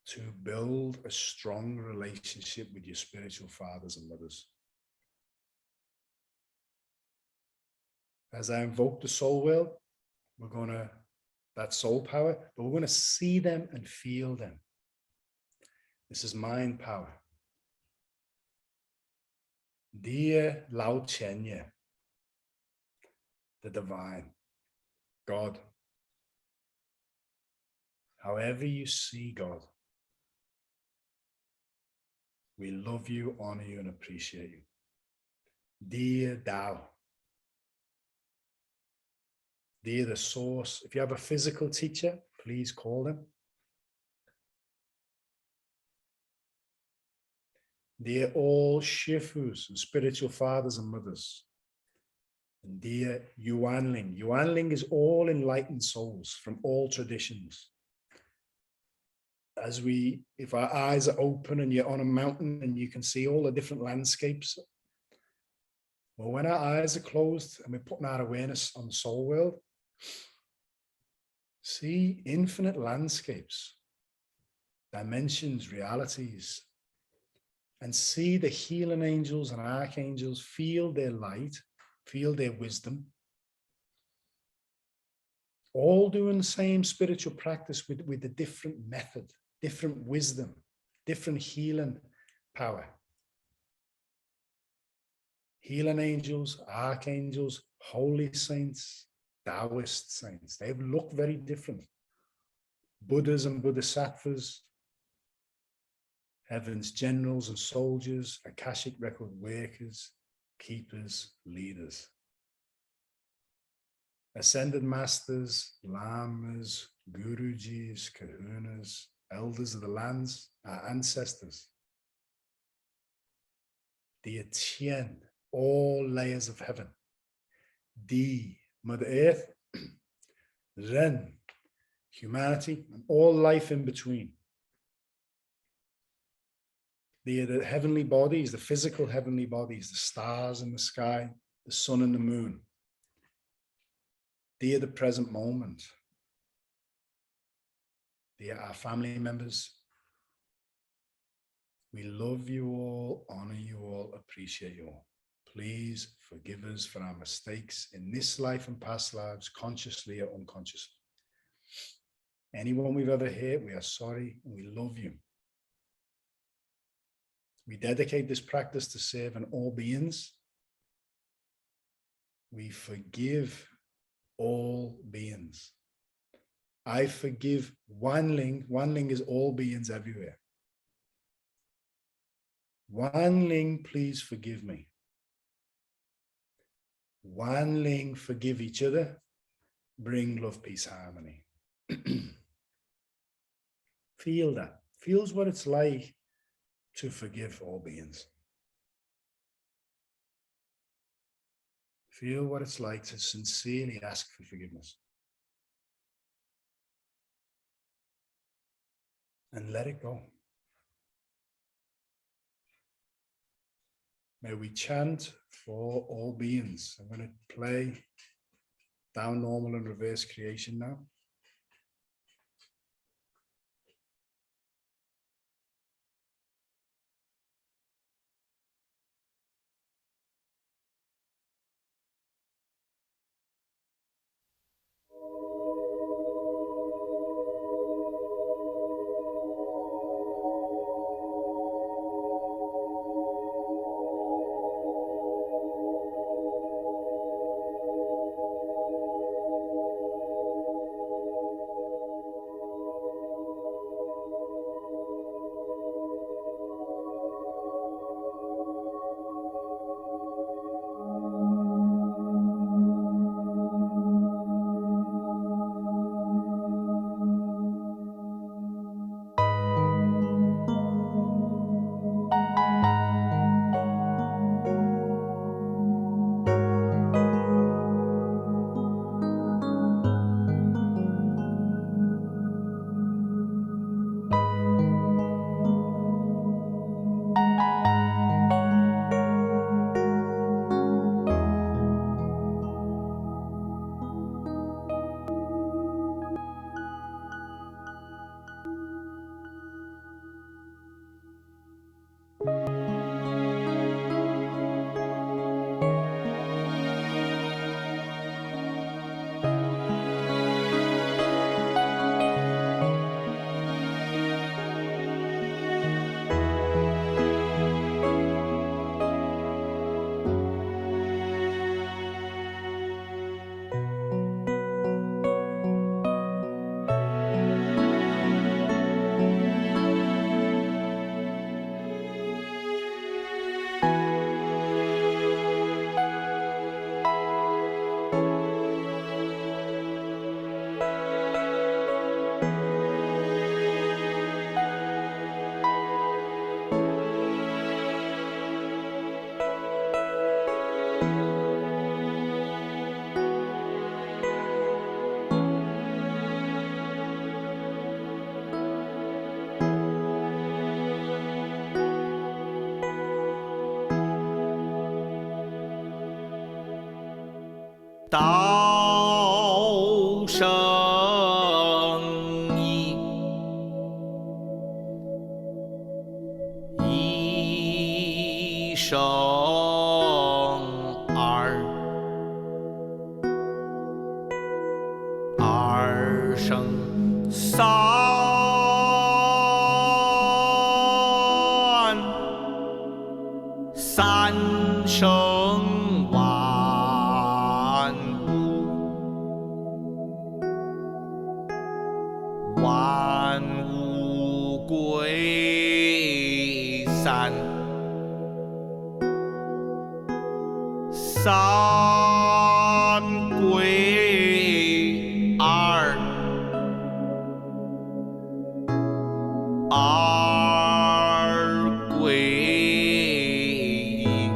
to build a strong relationship with your spiritual fathers and mothers. As I invoke the soul world, we're going to, that soul power, but we're going to see them and feel them. This is mind power. Dear Lao Chenye, the divine, God. However you see God, we love you, honor you, and appreciate you. Dear Tao, dear the source. If you have a physical teacher, please call them. Dear all Shifus and spiritual fathers and mothers. And dear Yuanling. Yuanling is all enlightened souls from all traditions. If our eyes are open and you're on a mountain and you can see all the different landscapes Well, when our eyes are closed and we're putting our awareness on the soul world, see infinite landscapes, dimensions, realities, and see the healing angels and archangels feel their light, feel their wisdom, all doing the same spiritual practice with a different method, different wisdom, different healing power. Healing angels, archangels, holy saints, Taoist saints, they look very different. Buddhas and bodhisattvas, heaven's generals and soldiers, Akashic record workers, keepers, leaders. Ascended masters, lamas, gurujis, kahunas, elders of the lands, our ancestors. The Tien, all layers of heaven. Di, Mother Earth. Ren, humanity, and all life in between. The heavenly bodies, the physical heavenly bodies, the stars in the sky, the sun and the moon. Dear the present moment. Dear our family members. We love you all, honor you all, appreciate you all. Please forgive us for our mistakes in this life and past lives, consciously or unconsciously. Anyone we've ever hurt, we are sorry and we love you. We dedicate this practice to serving all beings. We forgive all beings. I forgive Wanling. Wanling is all beings everywhere. Wanling, please forgive me. Wanling, forgive each other. Bring love, peace, harmony. Feel that. Feels what it's like to forgive all beings. Feel what it's like to sincerely ask for forgiveness. And let it go. May we chant for all beings. I'm going to play down normal and reverse creation now. 道生一，一生二，二生三，三生万物，万物归三，三归二，二归一，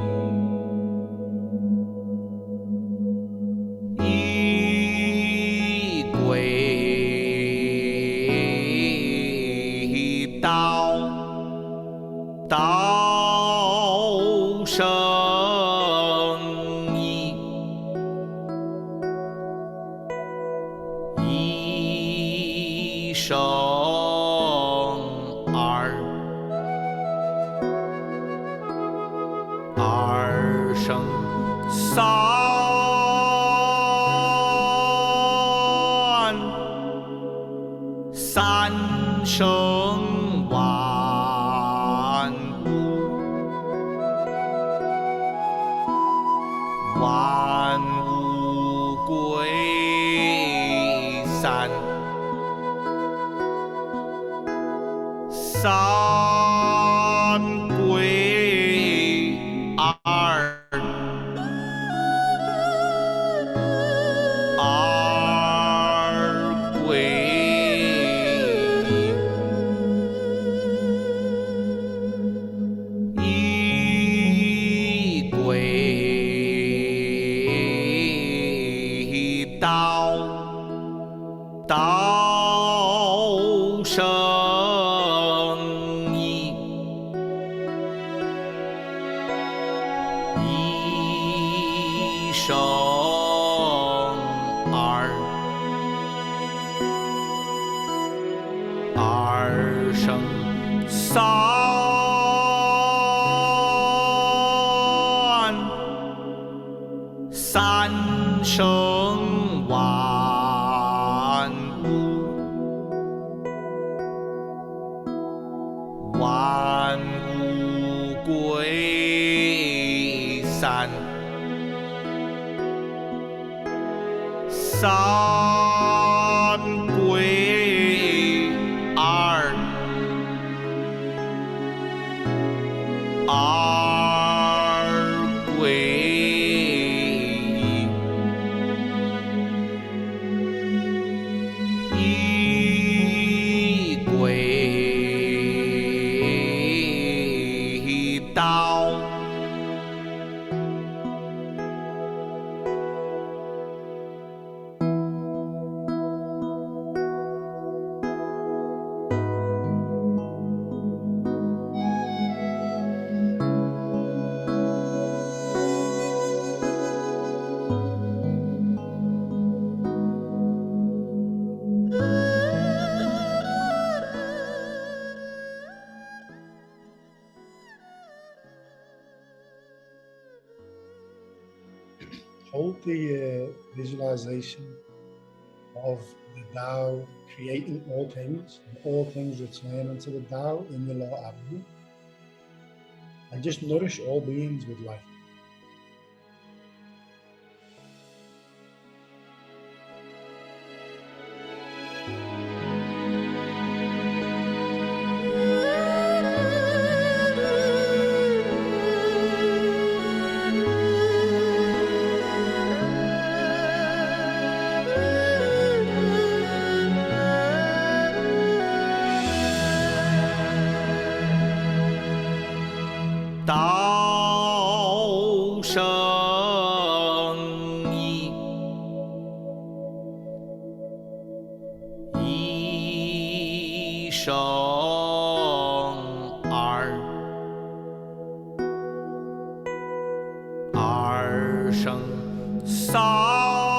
一归道，道生一，一生二，二生三，三生万物，万物归三，三归二，二归一，一归道，道生一，一生二，二生三，三生万物，万物归三，三归二，二归一，一归道，Hold the visualization of the Tao creating all things, and all things return unto the Tao in the Law Avenue, and just nourish all beings with life.道生一，一生二，二生三。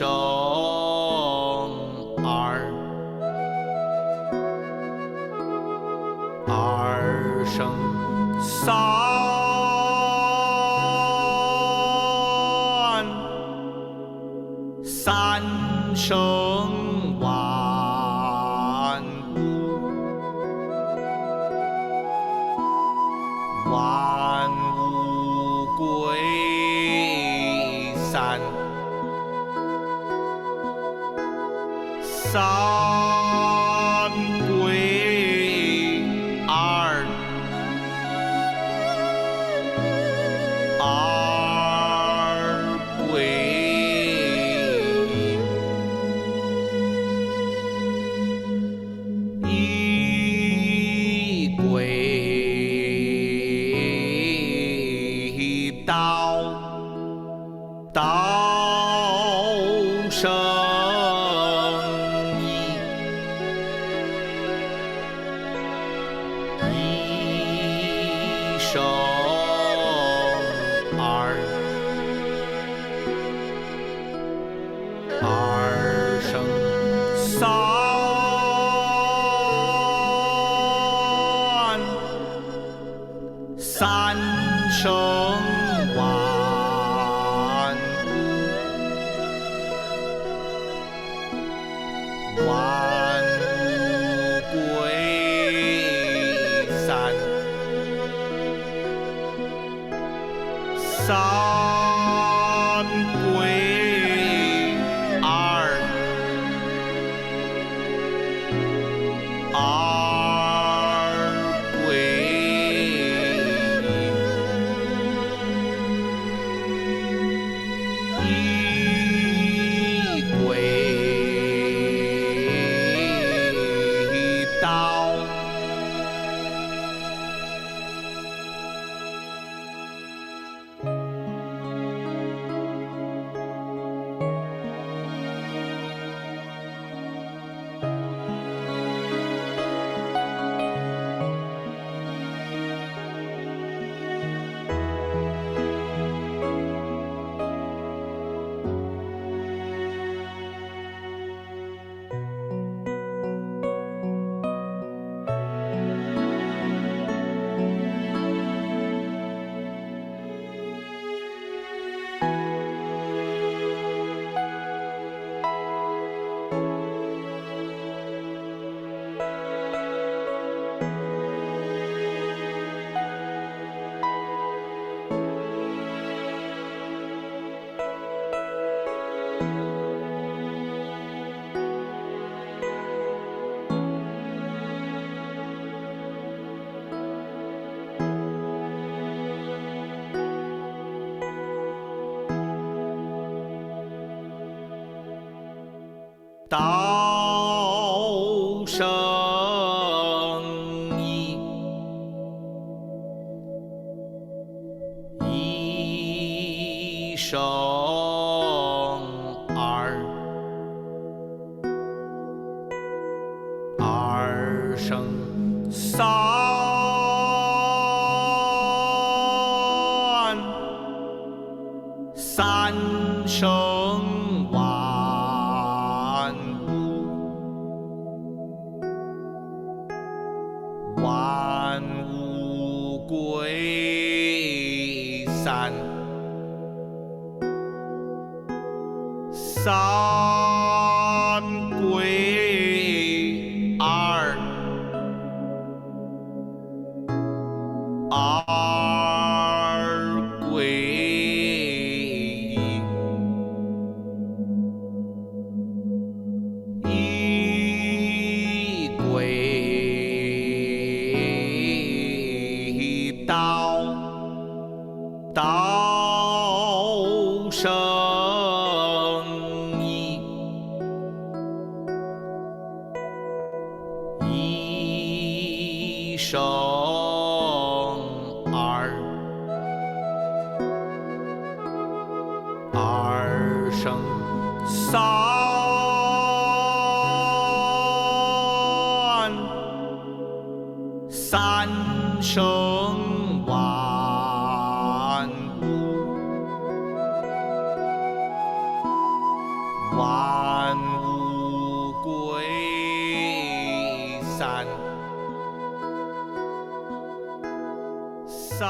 生二，二生三，三生万物，万物归三，三归二，二归一，一归道，道生一，一生二，二生三，三生万物，万物归三，三归二，二归一，一归道。道生一，一生二，二生三，三生万物，万物归三，三归二，二归一，一归道，道生一，一生二，二生三，三生万物，万物归三，三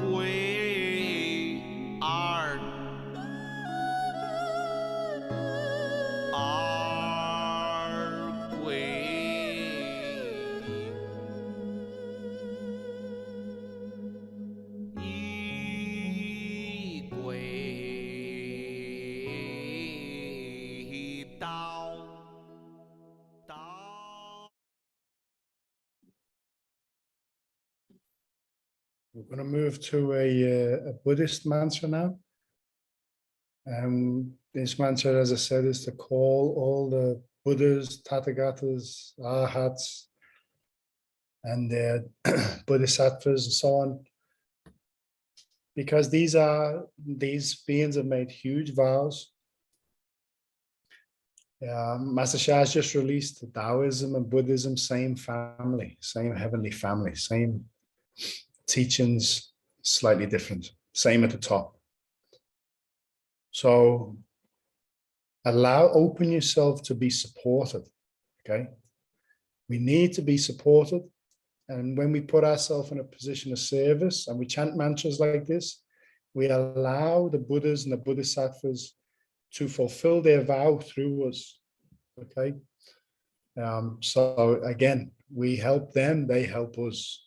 归二，二归一，一归道，道。We're going to move to a Buddhist mantra now. This mantra, as I said, is to call all the Buddhas, Tathagatas, Arhats, and their Bodhisattvas and so on. Because these beings have made huge vows. Master Shah has just released Taoism and Buddhism, same family, same heavenly family, same teachings, slightly different, same at the top. So open yourself to be supported, okay? We need to be supported. And when we put ourselves in a position of service and we chant mantras like this, we allow the Buddhas and the Bodhisattvas to fulfill their vow through us, okay? So again, we help them, they help us.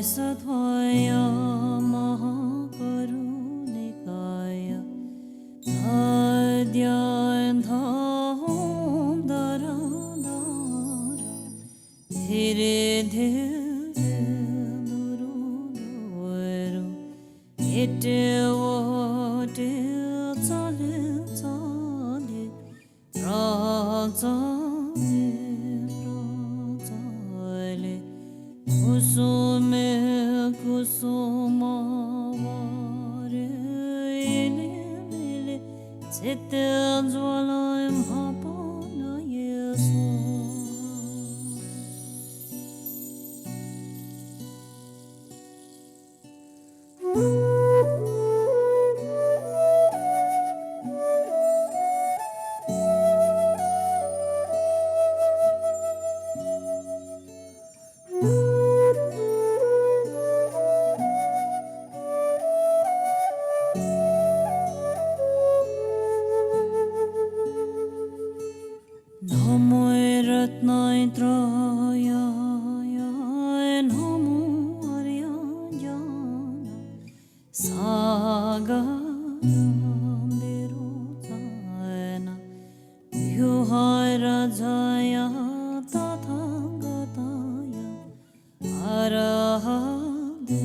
Satvaya Mahakarunikaya Adyan Dham Dara Dara Dhire Dhire Duru Duru Ite Vote Tsale Tsale Pratsale Pratsale Kusume Kusumavare Ile Ile Sitte Jwalayam Hapana Yesu. Namo Ratnai Traya Namo Arya Jana Sagaram Birutana Yuhai Rajaya Tathagataya Arahade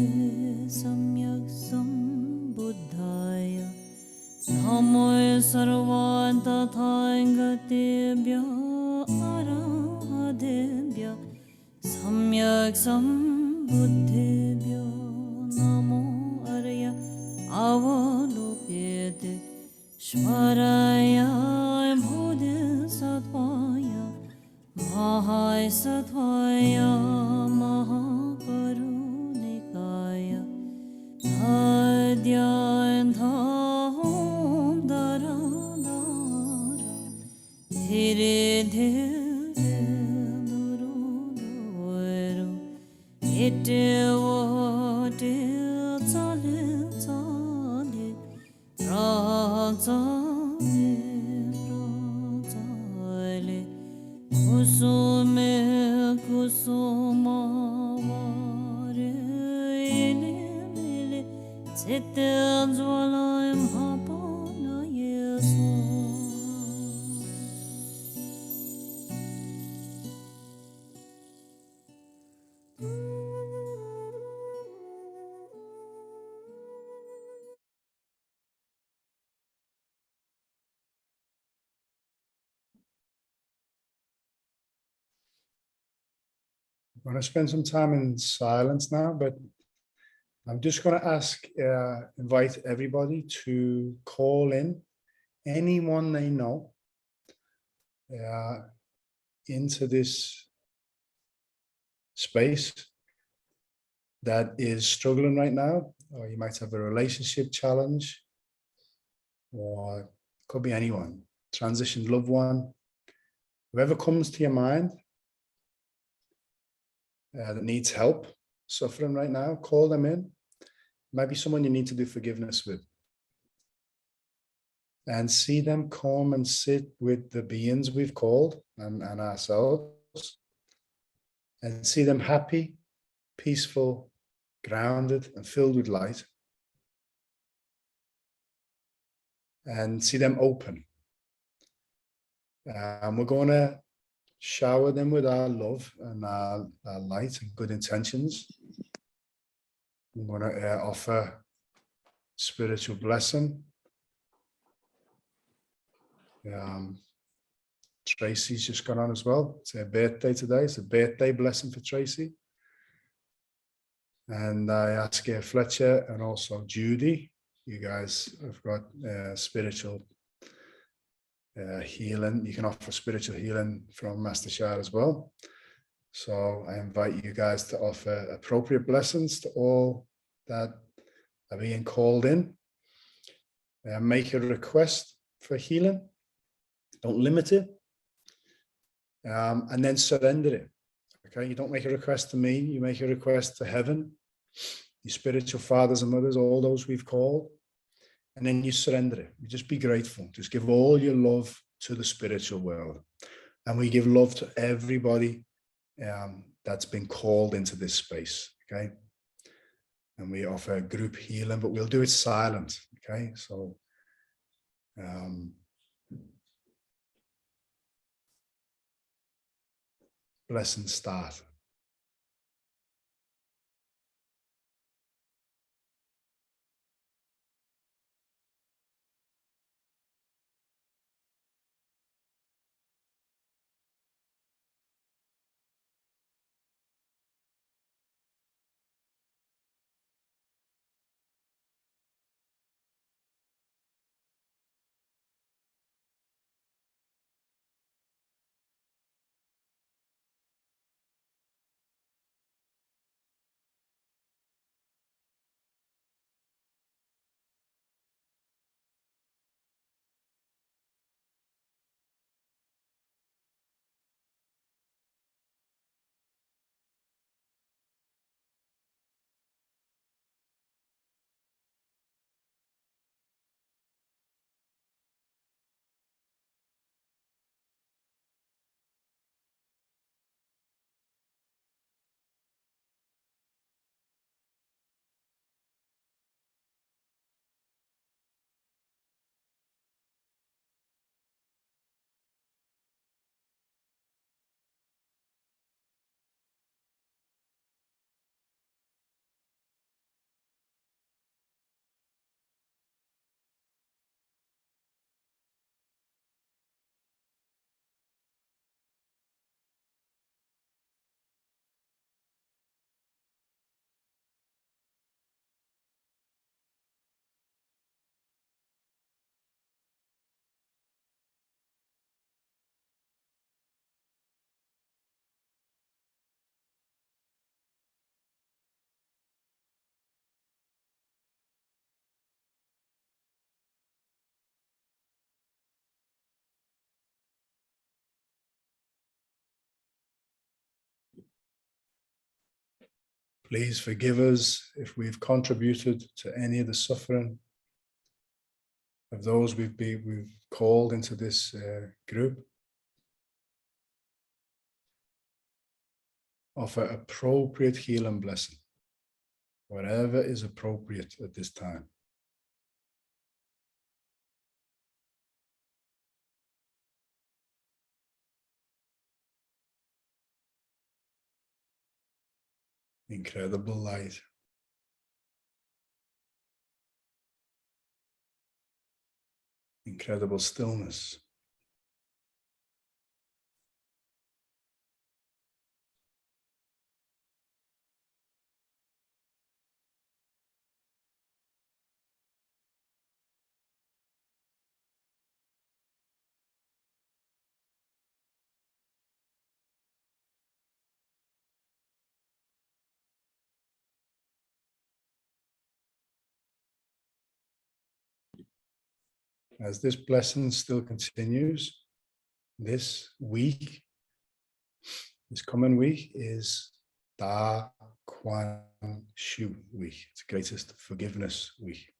Samyak Sambuddhaya Namo Sarvanta Thagatebhya Arahadebhya Samyak Sambuddhebhya Namo Arya Avalokete Shvaraya Bodhisattvaya Mahai Sattvaya Mahakarunikaya Adyan Dham Dara Dara Dhire Dhire Duru Duru Ite Vote Tsale Tsale Pratsale Pratsale Kusume Kusumavare Ile Ile Sitte Jwalayam Hapana Yesu. I'm going to spend some time in silence now, but I'm just going to invite everybody to call in anyone they know into this space that is struggling right now, or you might have a relationship challenge, or it could be anyone, transitioned loved one, whoever comes to your mind that needs help, suffering right now, call them in. Maybe someone you need to do forgiveness with. And see them come and sit with the beings we've called and ourselves, and see them happy, peaceful, grounded, and filled with light. And see them open. And we're going to shower them with our love and our light and good intentions. I'm going to offer spiritual blessing. Tracy's just gone on as well. It's her birthday today. It's a birthday blessing for Tracy. And I ask Fletcher and also Judy, you guys have got spiritual healing. You can offer spiritual healing from Master Shah as well. So I invite you guys to offer appropriate blessings to all that are being called in. Make a request for healing. Don't limit it. And then surrender it. Okay, you don't make a request to me, you make a request to heaven, your spiritual fathers and mothers, all those we've called, and then you surrender it. You just be grateful. Just give all your love to the spiritual world. And we give love to everybody that's been called into this space, okay? and we offer group healing, but we'll do it silent. Okay, so blessing start. Please forgive us if we've contributed to any of the suffering of those we've called into this group. Offer appropriate healing blessing, whatever is appropriate at this time. Incredible light. Incredible stillness. As this blessing still continues, this week, this coming week is Da Quan Shu week. It's the greatest forgiveness week.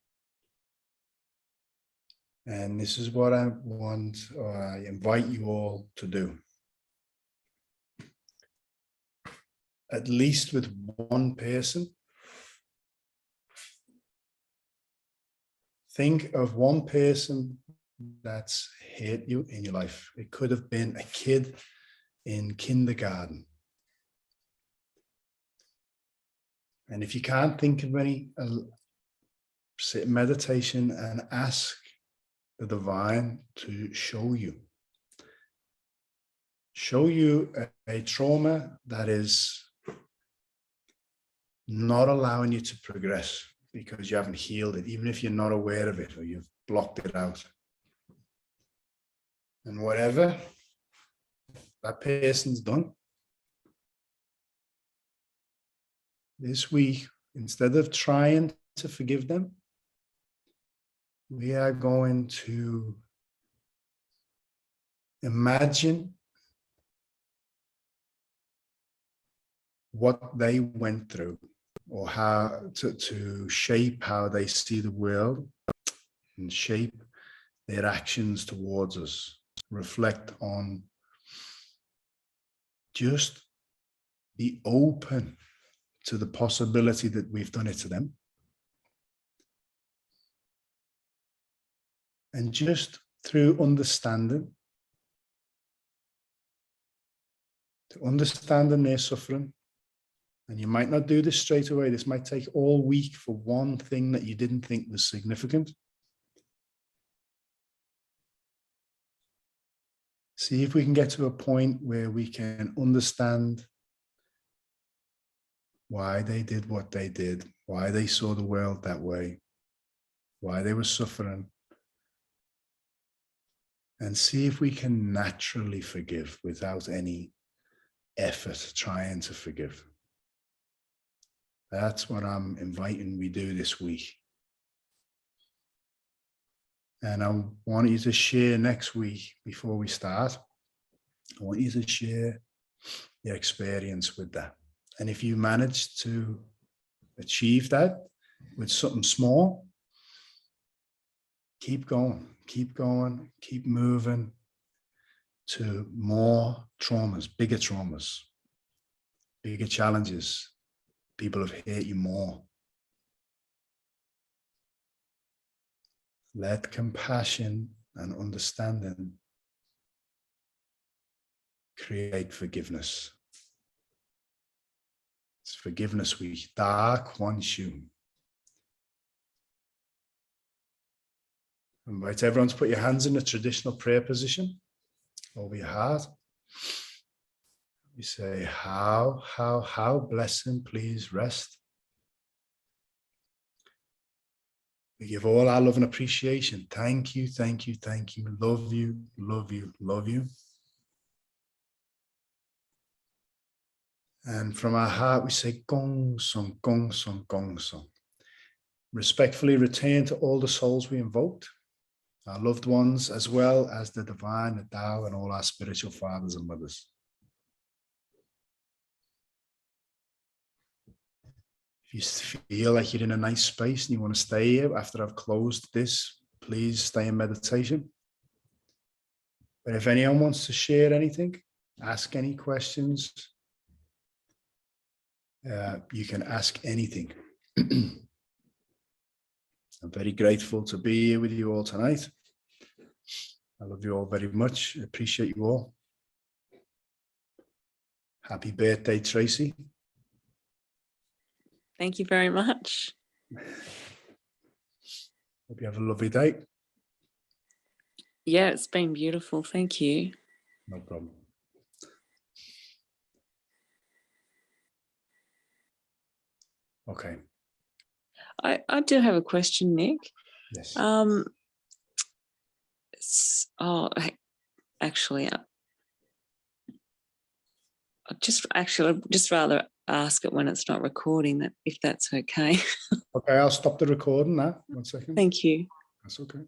And this is what I want, or I invite you all to do. At least with one person, think of one person that's hurt you in your life. It could have been a kid in kindergarten. And if you can't think of any, sit in meditation and ask the divine to show you a trauma that is not allowing you to progress because you haven't healed it, even if you're not aware of it or you've blocked it out. And whatever that person's done, this week, instead of trying to forgive them, we are going to imagine what they went through, or how to shape how they see the world and shape their actions towards us. Reflect on, just be open to the possibility that we've done it to them. And just through understanding, to understanding their suffering, and you might not do this straight away. This might take all week for one thing that you didn't think was significant. See if we can get to a point where we can understand why they did what they did, why they saw the world that way, why they were suffering, and see if we can naturally forgive without any effort trying to forgive. That's what I'm inviting we do this week. And I want you to share next week, before we start, I want you to share your experience with that. And if you manage to achieve that with something small, keep going, keep moving to more traumas, bigger challenges. People have hurt you more. Let compassion and understanding create forgiveness. It's Forgiveness Week. Da Quan Shu. I invite everyone to put your hands in the traditional prayer position over your heart. We say, how, blessing, please rest. We give all our love and appreciation. Thank you, thank you, thank you. Love you, love you, love you. And from our heart, we say, Gong Song, Gong Song, Gong Song. Respectfully return to all the souls we invoked, our loved ones, as well as the divine, the Tao, and all our spiritual fathers and mothers. If you feel like you're in a nice space and you want to stay here after I've closed this, please stay in meditation. But if anyone wants to share anything, ask any questions, you can ask anything. I'm very grateful to be here with you all tonight. I love you all very much. I appreciate you all. Happy birthday, Tracy. Thank you very much. Hope you have a lovely day. Yeah, it's been beautiful. Thank you. No problem. Okay. I do have a question, Nick. Yes. Actually, I'd just rather ask it when it's not recording, that if that's okay. Okay, I'll stop the recording now. 1 second. Thank you. That's okay.